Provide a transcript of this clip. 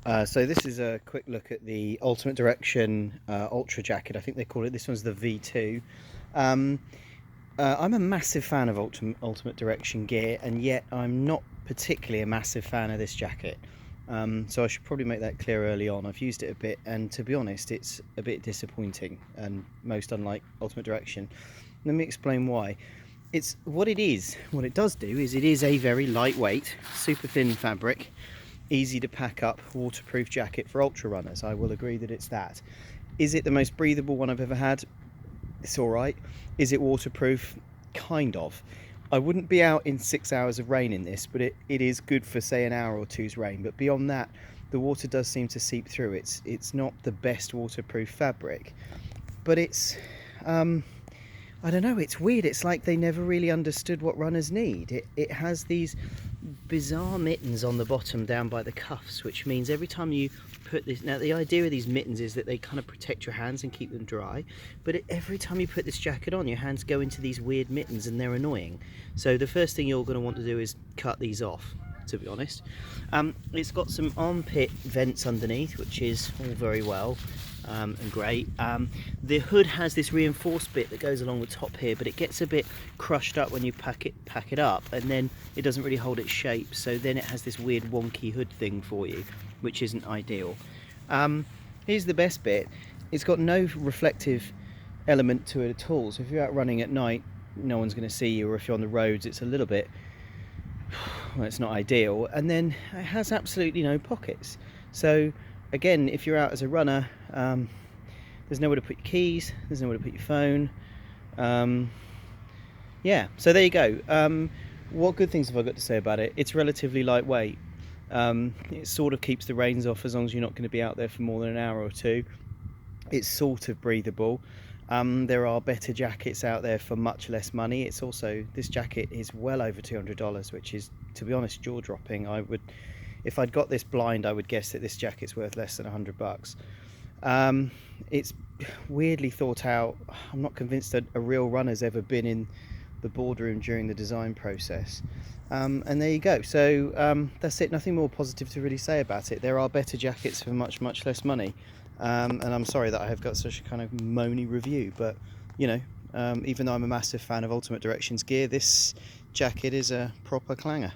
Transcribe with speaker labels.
Speaker 1: So this is a quick look at the Ultimate Direction Ultra Jacket. I think they call it. This one's the V2. Um, I'm a massive fan of Ultimate Direction gear, and yet I'm not particularly a massive fan of this jacket. So I should probably make that clear early on. I've used it a bit, and to be honest, it's a bit disappointing and most unlike Ultimate Direction. Let me explain why. It's what it is. What it does do is it is a very lightweight, super thin fabric, easy to pack up, waterproof jacket for ultra runners. I will agree that it's that. Is it the most breathable one I've ever had? It's all right. Is it waterproof? Kind of. I wouldn't be out in 6 hours of rain in this, but it is good for say an hour or two's rain. But beyond that, the water does seem to seep through. It's not the best waterproof fabric, but it's I don't know, it's weird. It's like they never really understood what runners need. It has these bizarre mittens on the bottom down by the cuffs, which means every time you put this... Now, the idea of these mittens is that they kind of protect your hands and keep them dry, but every time you put this jacket on, your hands go into these weird mittens and they're annoying. So the first thing you're going to want to do is cut these off, to be honest. It's got some armpit vents underneath, which is all very well and great. The hood has this reinforced bit that goes along the top here, but it gets a bit crushed up when you pack it up, and then it doesn't really hold its shape, so then it has this weird wonky hood thing for you, which isn't ideal. Here's the best bit. It's got no reflective element to it at all, so if you're out running at night, no one's going to see you, or if you're on the roads, it's a little bit... well, it's not ideal. And then it has absolutely no pockets, so again, if you're out as a runner, there's nowhere to put your keys, there's nowhere to put your phone. Yeah, so there you go. What good things have I got to say about it? It's relatively lightweight. It sort of keeps the reins off as long as you're not going to be out there for more than an hour or two. It's sort of breathable. There are better jackets out there for much less money. It's also, this jacket is well over $200, which is, to be honest, jaw-dropping. If I'd got this blind, I would guess that this jacket's worth less than $100. It's weirdly thought out. I'm not convinced that a real runner's ever been in the boardroom during the design process. And there you go. So that's it. Nothing more positive to really say about it. There are better jackets for much, much less money. And I'm sorry that I have got such a kind of moany review, but you know, even though I'm a massive fan of Ultimate Directions gear, this jacket is a proper clanger.